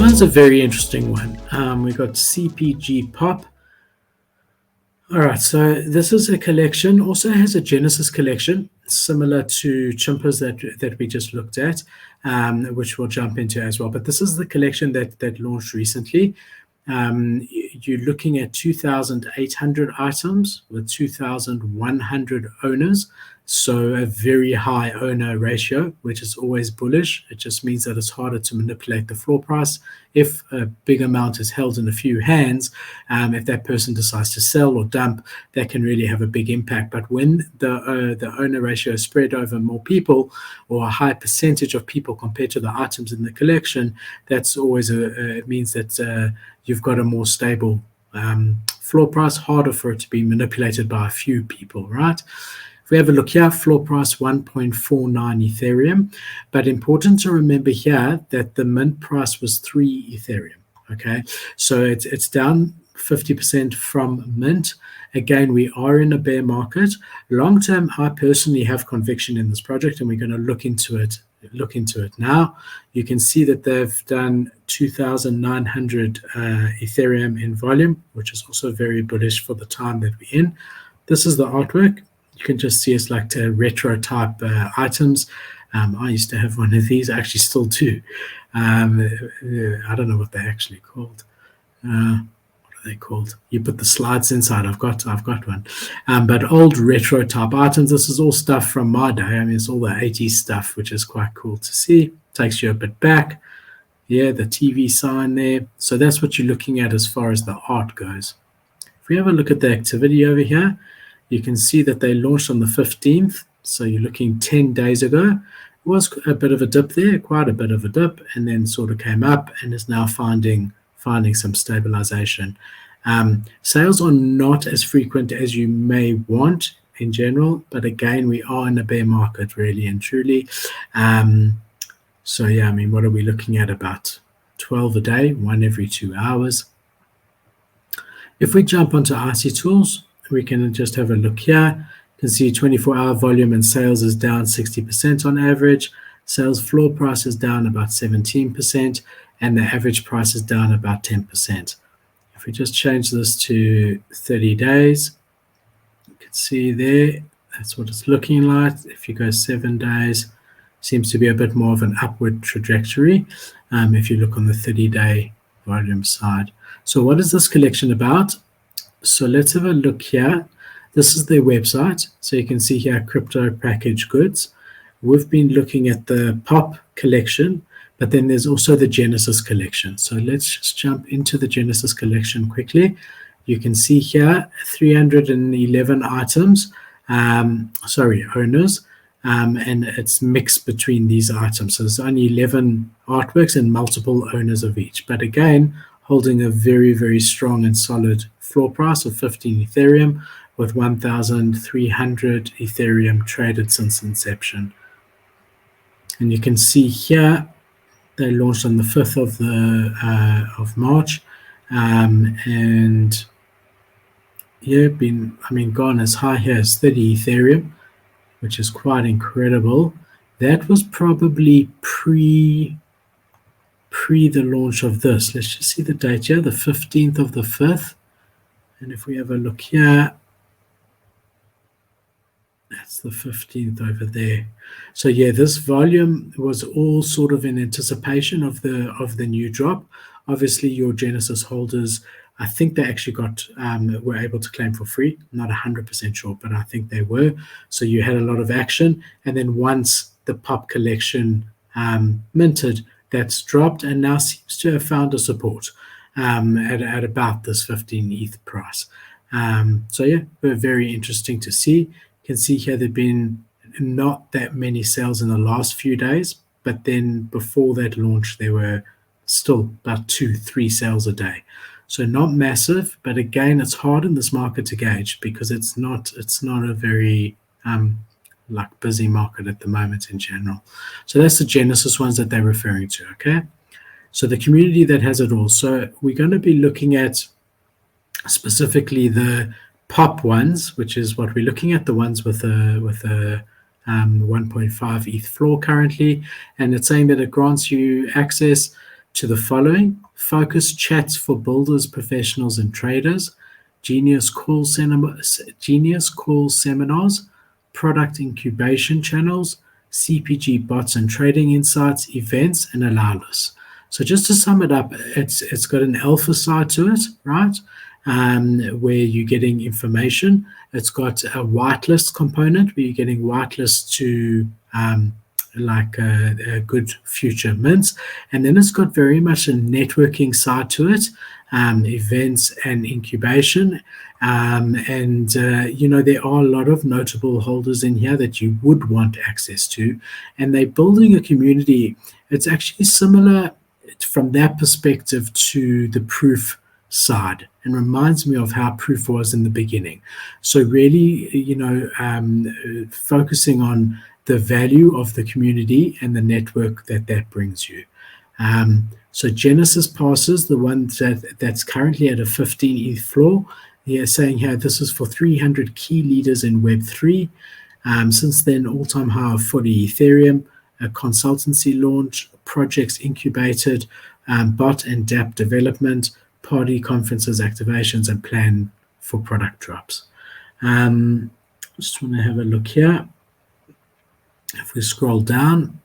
one's a very interesting one. We've got CPG Pop. All right, so this is a collection, also has a Genesis collection, similar to Chimpa's that we just looked at, which we'll jump into as well. But this is the collection that launched recently. You're looking at 2,800 items with 2,100 owners. So a very high owner ratio, which is always bullish. It just means that it's harder to manipulate the floor price. If a big amount is held in a few hands, if that person decides to sell or dump, that can really have a big impact. But when the owner ratio is spread over more people, or a high percentage of people compared to the items in the collection, that's always it means that you've got a more stable floor price, harder for it to be manipulated by a few people, right? If we have a look here, floor price 1.49 Ethereum, but important to remember here that the mint price was 3 Ethereum, okay? So it's down 50% from mint. Again, we are in a bear market. Long term, I personally have conviction in this project, and we're going to look into it now. You can see that they've done 2,900 Ethereum in volume, which is also very bullish for the time that we're in. This is the artwork. You can just see it's like the retro type items. I used to have one of these. I actually still do. I don't know what they're actually called. What are they called? You put the slides inside. I've got one. But old retro type items. This is all stuff from my day. I mean, it's all the 80s stuff, which is quite cool to see. Takes you a bit back. Yeah, the TV sign there. So that's what you're looking at as far as the art goes. If we have a look at the activity over here, you can see that they launched on the 15th, so you're looking 10 days ago. It was a bit of a dip there, quite a bit of a dip, and then sort of came up and is now finding some stabilization. Sales are not as frequent as you may want in general, but again, we are in a bear market, really and truly. So yeah, I mean, what are we looking at? About 12 a day, one every 2 hours. If we jump onto IC Tools, we can just have a look here. You can see 24-hour volume and sales is down 60% on average. Sales floor price is down about 17%, and the average price is down about 10%. If we just change this to 30 days, you can see there, that's what it's looking like. If you go 7 days, seems to be a bit more of an upward trajectory if you look on the 30-day volume side. So what is this collection about? So let's have a look here. This is their website. So you can see here, crypto package goods. We've been looking at the Pop collection, but then there's also the Genesis collection. So let's just jump into the Genesis collection quickly. You can see here 311 items, owners, and it's mixed between these items. So there's only 11 artworks and multiple owners of each. But again, holding a very, very strong and solid floor price of 15 Ethereum with 1,300 Ethereum traded since inception. And you can see here, they launched on the 5th of March. And yeah, gone as high here as 30 Ethereum, which is quite incredible. That was probably pre the launch of this. Let's just see the date here, the 15th of the 5th. And if we have a look here, that's the 15th over there. So yeah, this volume was all sort of in anticipation of the new drop. Obviously, your Genesis holders, I think they actually were able to claim for free. I'm not 100% sure, but I think they were. So you had a lot of action. And then once the Pop collection minted, that's dropped and now seems to have found a support at about this 15 ETH price. So yeah, very interesting to see. You can see here there have been not that many sales in the last few days, but then before that launch, there were still about 2-3 sales a day. So not massive, but again, it's hard in this market to gauge because it's not a very busy market at the moment in general. So that's the Genesis ones that they're referring to, okay? So the community that has it all. So we're going to be looking at specifically the Pop ones, which is what we're looking at, the ones with a 1.5 ETH floor currently, and it's saying that it grants you access to the following: focus chats for builders, professionals, and traders, Genius call seminars, product incubation channels, CPG bots and trading insights, events, and allow lists. So just to sum it up, it's got an alpha side to it, right? Where you're getting information. It's got a whitelist component where you're getting whitelists to like a good future mints. And then it's got very much a networking side to it, events and incubation. There are a lot of notable holders in here that you would want access to. And they're building a community. It's actually similar from that perspective to the proof side, and reminds me of how proof was in the beginning. So really, focusing on the value of the community and the network that brings you. So Genesis passes, the one that's currently at a 15 ETH floor. They're saying here this is for 300 key leaders in Web3. Since then, all-time high of 40 Ethereum, a consultancy launch, projects incubated, bot and dApp development, party conferences, activations, and plan for product drops. Just want to have a look here. If we scroll down,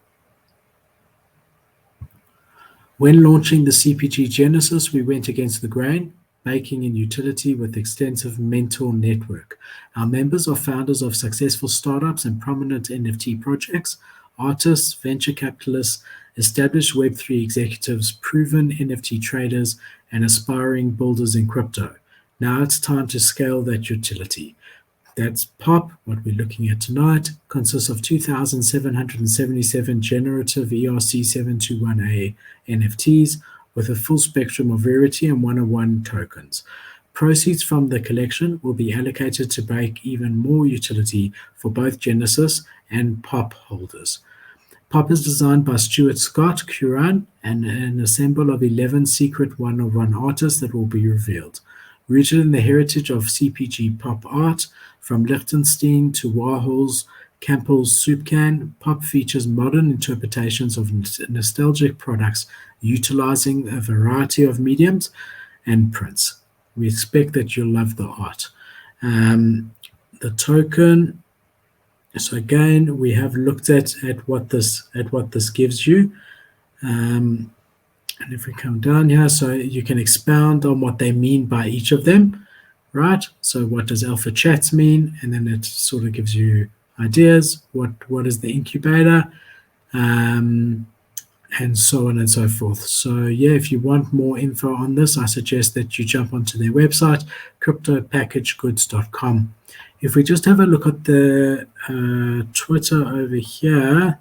when launching the CPG Genesis, we went against the grain, baking in utility with extensive mentor network. Our members are founders of successful startups and prominent NFT projects, artists, venture capitalists, established Web3 executives, proven NFT traders, and aspiring builders in crypto. Now it's time to scale that utility. That's POP, what we're looking at tonight, consists of 2,777 generative ERC721A NFTs with a full spectrum of rarity and 101 tokens. Proceeds from the collection will be allocated to bake even more utility for both Genesis and POP holders. POP is designed by Stuart Scott Curran and an ensemble of 11 secret one-of-one artists that will be revealed. Rooted in the heritage of CPG pop art, from Liechtenstein to Warhol's Campbell's Soup Can, POP features modern interpretations of nostalgic products utilizing a variety of mediums and prints. We expect that you'll love the art. The token. So again, we have looked at what this gives you. And if we come down here, so you can expound on what they mean by each of them, right? So what does alpha chats mean? And then it sort of gives you ideas. What is the incubator? And so on and so forth. So yeah, if you want more info on this, I suggest that you jump onto their website, cryptopackagegoods.com. If we just have a look at the Twitter over here,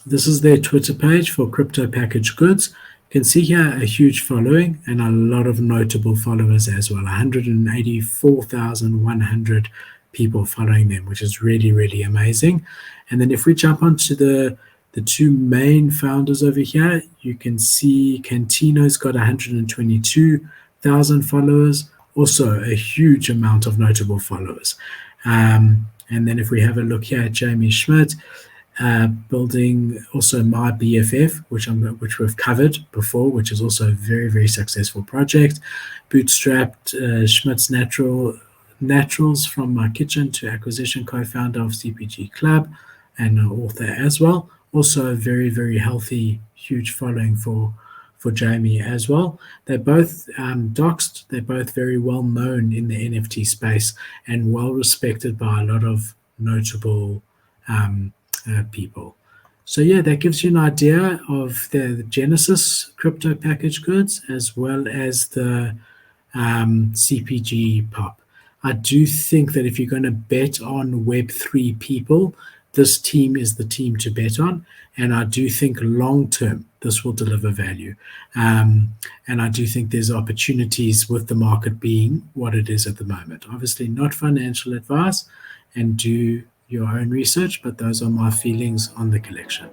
this is their Twitter page for Crypto Package Goods. You can see here a huge following and a lot of notable followers as well, 184,100 people following them, which is really, really amazing. And then if we jump onto the two main founders over here, you can see Cantino's got 122,000 followers, also a huge amount of notable followers. And then if we have a look here at Jamie Schmidt, building also My BFF, which we've covered before, which is also a very, very successful project. Bootstrapped Schmidt's Naturals from My Kitchen to acquisition co-founder of CPG Club and an author as well. Also a very, very healthy, huge following for Jamie as well. They're both doxed. They're both very well known in the NFT space and well respected by a lot of notable people. So yeah, that gives you an idea of the Genesis crypto package goods as well as the CPG pop. I do think that if you're going to bet on Web3 people, this team is the team to bet on. And I do think long term, this will deliver value. And I do think there's opportunities with the market being what it is at the moment. Obviously not financial advice, and do your own research, but those are my feelings on the collection.